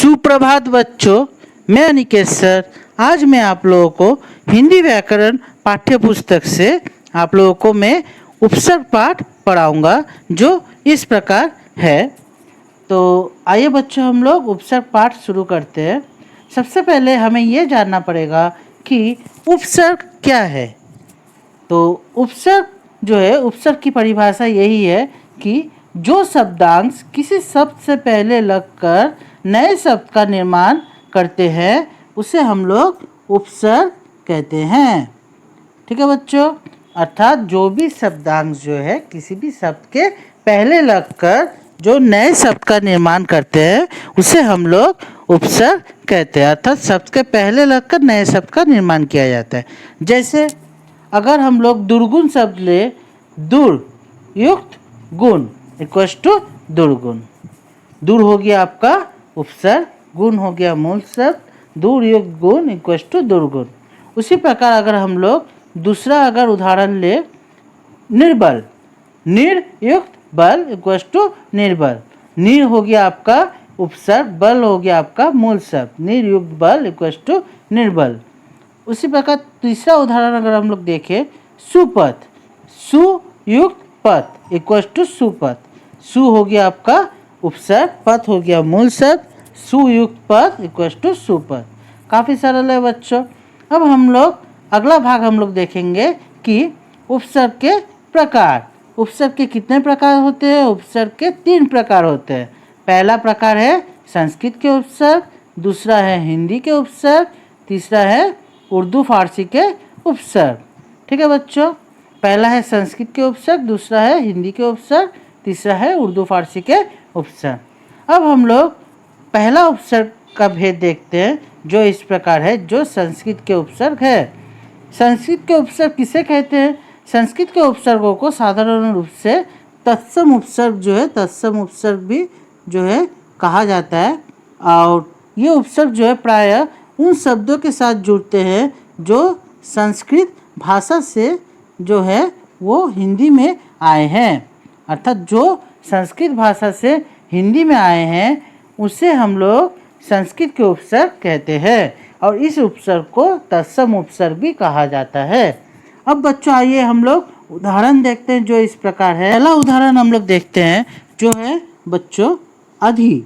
सुप्रभात बच्चों, मैं अनिकेत सर। आज मैं आप लोगों को हिंदी व्याकरण पाठ्य पुस्तक से आप लोगों को मैं उपसर्ग पाठ पढ़ाऊंगा जो इस प्रकार है। तो आइए बच्चों, हम लोग उपसर्ग पाठ शुरू करते हैं। सबसे पहले हमें ये जानना पड़ेगा कि उपसर्ग क्या है। तो उपसर्ग जो है, उपसर्ग की परिभाषा यही है कि जो शब्दांश किसी शब्द से पहले लगकर नए शब्द का निर्माण करते हैं उसे हम लोग उपसर्ग कहते हैं। ठीक है बच्चों, अर्थात जो भी शब्दांश जो है किसी भी शब्द के पहले लगकर जो नए शब्द का निर्माण करते हैं उसे हम लोग उपसर्ग कहते हैं। अर्थात शब्द के पहले लगकर नए शब्द का निर्माण किया जाता है। जैसे अगर हम लोग दुर्गुण शब्द ले, दुर युक्त गुण इक्वल्स टू दुर्गुण। दूर हो गया आपका उपसर्ग, गुण हो गया मूल शब्द, दूर युक्त गुण इक्वल्स टू दुर्गुण। उसी प्रकार अगर हम लोग दूसरा अगर उदाहरण ले, निर्बल, निर युक्त बल इक्वल्स टू निर्बल। निर हो गया आपका उपसर्ग, बल हो गया आपका मूल शब्द, निर युक्त बल इक्वल्स टू निर्बल। उसी प्रकार तीसरा उदाहरण अगर हम लोग देखें, सुपथ, सु युक्त पथ इक्वल्स टू सुपथ। सु हो गया आपका उपसर्ग, पथ हो गया मूल शब्द, सुयुक्त पथ इक्वल्स टू सुपथ। काफ़ी सरल है बच्चों। अब हम लोग अगला भाग हम लोग देखेंगे कि उपसर्ग के प्रकार। उपसर्ग के कितने प्रकार होते हैं? उपसर्ग के 3 प्रकार होते हैं। पहला प्रकार है संस्कृत के उपसर्ग, दूसरा है हिंदी के उपसर्ग, तीसरा है उर्दू फारसी के उपसर्ग। ठीक है बच्चों, पहला है संस्कृत के उपसर्ग, दूसरा है हिंदी के उपसर्ग, तीसरा है उर्दू फारसी के उपसर्ग। अब हम लोग पहला उपसर्ग का भेद देखते हैं जो इस प्रकार है, जो संस्कृत के उपसर्ग है। संस्कृत के उपसर्ग किसे कहते हैं? संस्कृत के उपसर्गों को साधारण रूप से तत्सम उपसर्ग जो है, तत्सम उपसर्ग भी जो है कहा जाता है। और ये उपसर्ग जो है प्रायः उन शब्दों के साथ जुड़ते हैं जो संस्कृत भाषा से जो है वो हिंदी में आए हैं। अर्थात जो संस्कृत भाषा से हिंदी में आए हैं उसे हम लोग संस्कृत के उपसर्ग कहते हैं और इस उपसर्ग को तत्सम उपसर्ग भी कहा जाता है। अब बच्चों आइए हम लोग उदाहरण देखते हैं जो इस प्रकार है। पहला उदाहरण हम लोग देखते हैं जो है बच्चों अधि।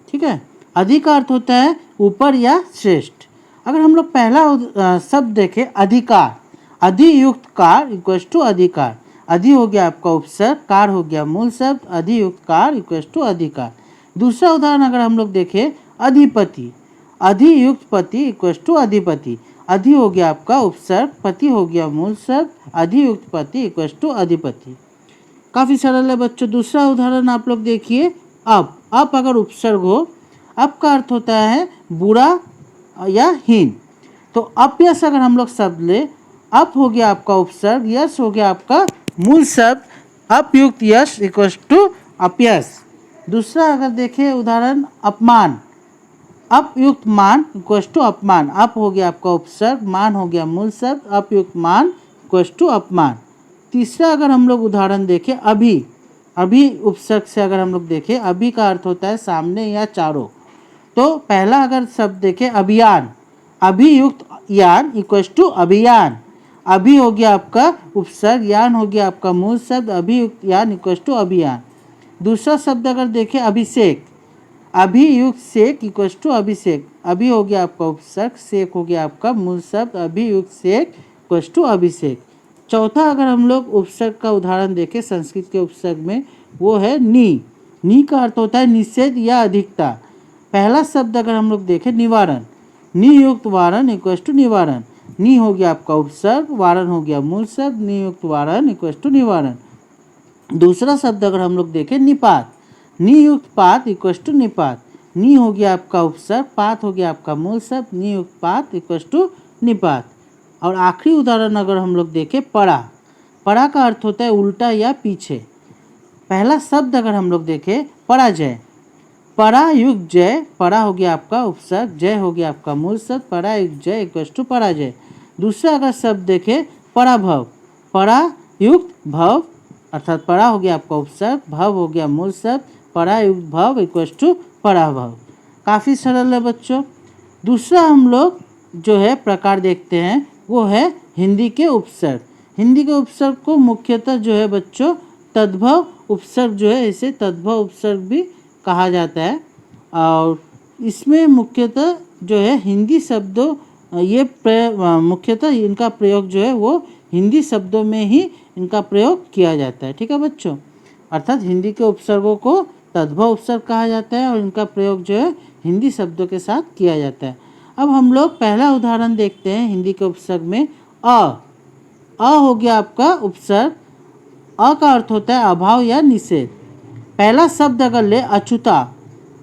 ठीक है, अधि का अर्थ होता है ऊपर या श्रेष्ठ। अगर हम लोग पहला शब्द देखें, अधिकार, अधि युक्त कार इक्वल्स टू अधिकार। अधि हो गया आपका उपसर्ग, कार हो गया मूल शब्द, अधि युक्त कार इक्वल्स टू अधिकार। दूसरा उदाहरण अगर हम लोग देखें, अधिपति, अधि युक्त पति इक्वल्स टू अधिपति। अधि हो गया आपका उपसर्ग, पति हो गया मूल शब्द, अधि युक्त पति इक्वल्स टू अधिपति। काफ़ी सरल है बच्चों। दूसरा उदाहरण आप लोग देखिए, अप अगर उपसर्ग हो, अप का अर्थ होता है बुरा या हीन। तो अपयश अगर हम लोग शब्द ले, अप हो गया आपका उपसर्ग, यश हो गया आपका मूल शब्द, अपयुक्त यश इक्वल्स टू अपयश। दूसरा अगर देखें उदाहरण, अपमान, अपयुक्त मान इक्वल्स टू अपमान। अप हो गया आपका उपसर्ग, मान हो गया मूल शब्द, अपयुक्त मान इक्वल्स टू अपमान। तीसरा अगर हम लोग उदाहरण देखें, अभी, अभी उपसर्ग से अगर हम लोग देखें, अभी का अर्थ होता है सामने या चारों। तो पहला अगर शब्द देखें, अभियान, अभियुक्त यान इक्वल्स टू अभियान। अभी हो गया आपका उपसर्ग, यान हो गया आपका मूल शब्द, अभियुक्त यान इक्वल्स टू अभियान। दूसरा शब्द अगर देखें, अभिषेक, अभियुक्त सेक इक्वल्स टू अभिषेक। अभी हो गया आपका उपसर्ग, सेक हो गया आपका मूल शब्द, अभियुक्त सेक इक्वल्स टू अभिषेक। चौथा अगर हम लोग उपसर्ग का उदाहरण देखें संस्कृत के उपसर्ग में, वो है नी। नी का अर्थ होता है निषेध या अधिकता। पहला शब्द अगर हम लोग देखें, निवारण, नियुक्त वारण इक्वल्स टू निवारण। नी हो गया आपका उपसर्ग, वारण हो गया मूल शब्द, नियुक्त वारण इक्वल्स टू निवारण। दूसरा शब्द अगर हम लोग देखें, निपात, नियुक्त पात इक्वल्स टू निपात। नी हो गया आपका उपसर्ग, पात हो गया आपका मूल शब्द, नियुक्त पात इक्वल्स टू निपात। और आखिरी उदाहरण अगर हम लोग देखें, परा, परा का अर्थ होता है उल्टा या पीछे। पहला शब्द अगर हम लोग देखें, पराजय, परा युक्त जय, परा हो गया आपका उपसर्ग, जय हो गया आपका मूल शब्द, परा युक्त जय इक्वल्स टू पराजय। दूसरा अगर शब्द देखें, पराभव, परा युक्त भव, अर्थात परा हो गया आपका उपसर्ग, भव हो गया मूल शब्द, परा युक्त भव इक्वल्स टू पराभव। काफ़ी सरल है बच्चों। दूसरा हम लोग जो है प्रकार देखते हैं वो है हिंदी के उपसर्ग। हिंदी के उपसर्ग को मुख्यतः जो है बच्चों तद्भव उपसर्ग जो है, इसे तद्भव उपसर्ग भी कहा जाता है। और इसमें मुख्यतः जो है हिंदी शब्दों मुख्यतः इनका प्रयोग जो है वो हिंदी शब्दों में ही इनका प्रयोग किया जाता है। ठीक है बच्चों, अर्थात हिंदी के उपसर्गों को तद्भव उपसर्ग कहा जाता है और इनका प्रयोग जो है हिंदी शब्दों के साथ किया जाता है। अब हम लोग पहला उदाहरण देखते हैं हिंदी के उपसर्ग में। अ हो गया आपका उपसर्ग। अ का अर्थ होता है अभाव या निषेध। पहला शब्द अगर ले अछूता,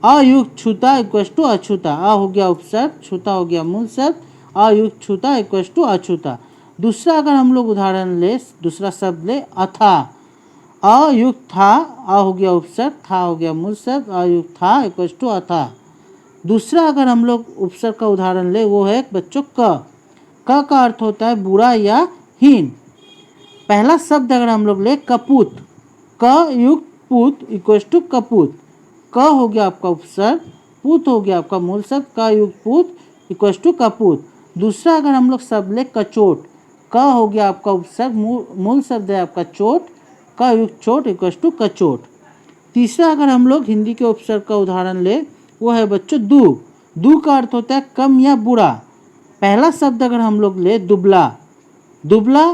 अयुक्त छूता इक्वस टू अछूता। अ हो गया उपसर्ग, छूता हो गया मूल शब्द, अयुक्त छूता इक्वस टू अछूता। दूसरा अगर हम लोग उदाहरण ले, दूसरा शब्द ले अथा, अयुक्त था, अ हो गया उपसर्ग, था हो गया मूल शब्द, अयुक्त था इक्वस टू अथा। दूसरा अगर हम लोग उपसर्ग का उदाहरण ले वो है बच्चों क का अर्थ होता है बुरा या हीन। पहला शब्द अगर हम लोग ले कपूत, क युक्त पूत इक्वस टू कपूत। क हो गया आपका उपसर्ग, पूत हो गया आपका मूल शब्द, क युक्त पूत इक्वस टू कपूत। दूसरा अगर हम लोग शब्द ले कचोट, क हो गया आपका उपसर्ग, मूल शब्द है आपका चोट, क युक्त चोट इक्वस टू कचोट। तीसरा अगर हम लोग हिंदी के उपसर्ग का उदाहरण ले वो है बच्चों दू का अर्थ होता है कम या बुरा। पहला शब्द अगर हम लोग ले दुबला, दुबला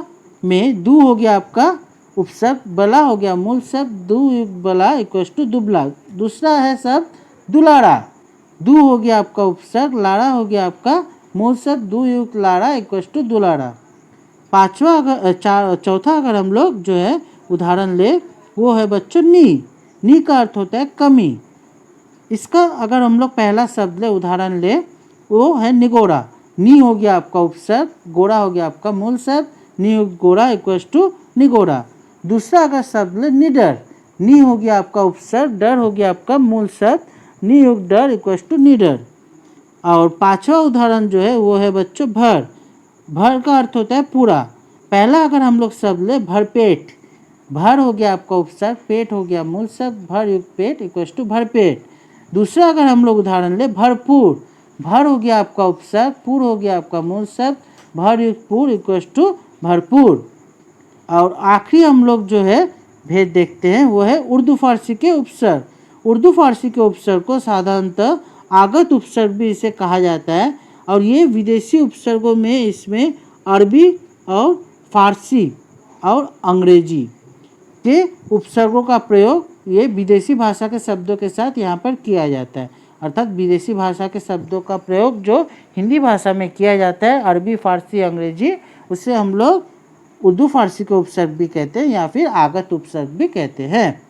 में दू हो गया आपका उपसर्ग, बला हो गया मूल शब्द, दू युक्त बला इक्वस टू दुबला। दूसरा है शब्द दुलारा, दू हो गया आपका उपसर्ग, लाड़ा हो गया आपका मूल शब्द, दू युक्त लाड़ा इक्वस टू दुलारा। चौथा अगर हम लोग जो है उदाहरण ले वो है बच्चों नी का अर्थ होता है कमी। इसका अगर हम लोग पहला शब्द ले उदाहरण ले वो है निगोरा। नी हो गया आपका उपसर्ग, गोरा हो गया आपका मूल शब्द, नियुक्त गोरा इक्वस टू निगोरा। दूसरा अगर शब्द ले निडर, नी हो गया आपका उपसर्ग, डर हो गया आपका मूल शब्द, नियुक्त डर इक्वस टू निडर। और पांचवा उदाहरण जो है वो है बच्चों भर का अर्थ होता है पूरा। पहला अगर हम लोग शब्द ले भरपेट, भर हो गया आपका उपसर्ग, पेट हो गया मूल शब्द, भर युक्त पेट इक्वस टू भरपेट। दूसरा अगर हम लोग उदाहरण ले भरपूर, भर हो गया आपका उपसर्ग, पूर हो गया आपका मूल शब्द, भर युक्त पूर इक्वस टू भरपूर। और आखिरी हम लोग जो है भेद देखते हैं वो है उर्दू फारसी के उपसर्ग। उर्दू फारसी के उपसर्ग को साधारणतः आगत उपसर्ग भी इसे कहा जाता है और ये विदेशी उपसर्गों में इसमें अरबी और फारसी और अंग्रेजी के उपसर्गों का प्रयोग ये विदेशी भाषा के शब्दों के साथ यहाँ पर किया जाता है। अर्थात विदेशी भाषा के शब्दों का प्रयोग जो हिंदी भाषा में किया जाता है, अरबी फारसी अंग्रेजी, उसे हम लोग उर्दू फारसी के उपसर्ग भी कहते हैं या फिर आगत उपसर्ग भी कहते हैं।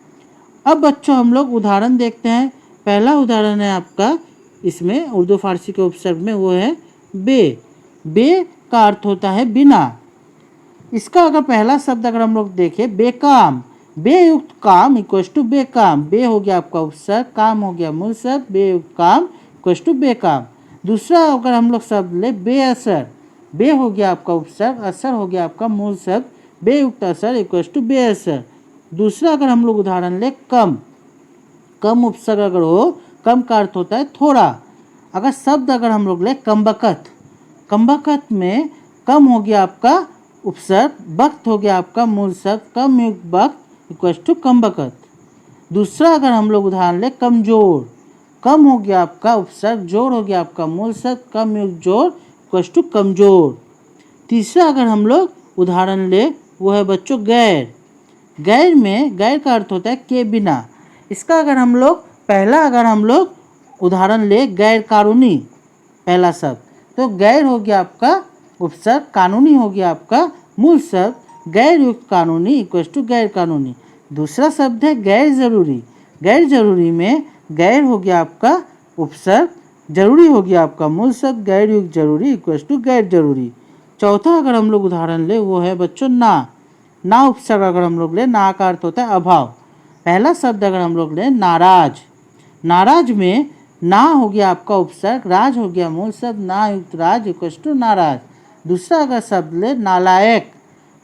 अब बच्चों हम लोग उदाहरण देखते हैं। पहला उदाहरण है आपका इसमें उर्दू फारसी के उपसर्ग में वो है बे का अर्थ होता है बिना। इसका अगर पहला शब्द अगर हम लोग देखें बेकाम, बेयुक्त काम इक्वस टू बेकाम। बे हो गया आपका उपसर्ग, काम हो गया मूल शब्द, बेयुक्त काम इक्वस टू बेकाम। दूसरा अगर हम लोग शब्द ले बेअसर, बे हो गया आपका उपसर्ग, असर हो गया आपका मूल शब्द, बेयुक्त असर इक्वस टू बेअसर। दूसरा अगर हम लोग उदाहरण ले कम उपसर्ग अगर हो, कम का अर्थ होता है थोड़ा। अगर शब्द अगर हम लोग ले कम्बकत में कम हो गया आपका उपसर्ग, वक्त हो गया आपका मूल शब्द, कम युक्त वक्त इक्वस टू कम्बकत। दूसरा अगर हम लोग उदाहरण ले कमजोर, कम हो गया आपका उपसर्ग, जोर हो गया आपका मूल शब्द, कम युक्त जोर इक्वस टू कमजोर। तीसरा अगर हम लोग उदाहरण ले वो है बच्चों गैर में गैर का अर्थ होता है के बिना। इसका अगर हम लोग पहला अगर हम लोग उदाहरण ले गैर कानूनी, पहला शब्द तो गैर हो गया आपका उपसर्ग, कानूनी हो गया आपका मूल शब्द, गैर युक्त कानूनी इक्वस टू गैर कानूनी। दूसरा शब्द है गैर जरूरी में गैर हो गया आपका उपसर्ग, जरूरी हो गया आपका मूल शब्द, गैर युक्त जरूरी इक्वस टू गैर जरूरी। चौथा अगर हम लोग उदाहरण ले वो है बच्चों ना उपसर्ग अगर हम लोग ले, ना का अर्थ होता है अभाव। पहला शब्द अगर हम लोग ले नाराज में ना हो गया आपका उपसर्ग, राज हो गया मूल शब्द, ना युक्त राज इक्वस टू नाराज। दूसरा अगर शब्द ले नालायक,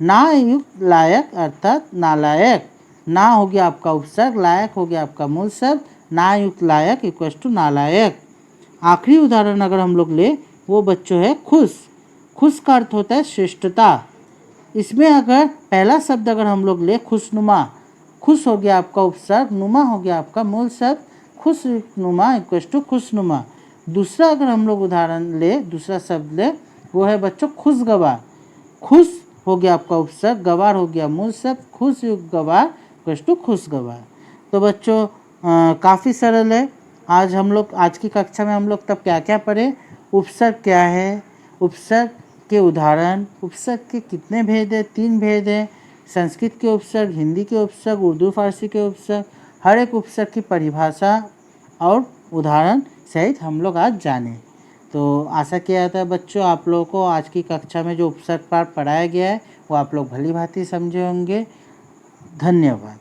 ना युक्त लायक अर्थात नालायक, ना हो गया आपका उपसर्ग, लायक हो गया आपका मूल शब्द, ना युक्त लायक इक्वस टू नालायक। आखिरी उदाहरण अगर हम लोग ले वो बच्चों है खुश। खुश का अर्थ होता है श्रेष्ठता। इसमें अगर पहला शब्द अगर हम लोग ले खुशनुमा, खुश हो गया आपका उपसर्ग, नुमा हो गया आपका मूल शब्द, खुश नुमा इक्वल्स टू खुशनुमा। दूसरा अगर हम लोग उदाहरण ले, दूसरा शब्द ले, वो है बच्चों खुशगवार। खुश हो गया आपका उपसर्ग, गवार हो गया मूल शब्द, खुश युक्त गवार इक्वल्स टू खुशगवार। तो बच्चों काफ़ी सरल है। आज की कक्षा में हम लोग तब क्या क्या पढ़े, उपसर्ग क्या है, उपसर्ग के उदाहरण, उपसर्ग के कितने भेद है, 3 भेद हैं, संस्कृत के उपसर्ग, हिंदी के उपसर्ग, उर्दू फारसी के उपसर्ग, हर एक उपसर्ग की परिभाषा और उदाहरण सहित हम लोग आज जाने। तो आशा किया जाता है बच्चों आप लोगों को आज की कक्षा में जो उपसर्ग पाठ पढ़ाया गया है वो आप लोग भली भांति समझे होंगे। धन्यवाद।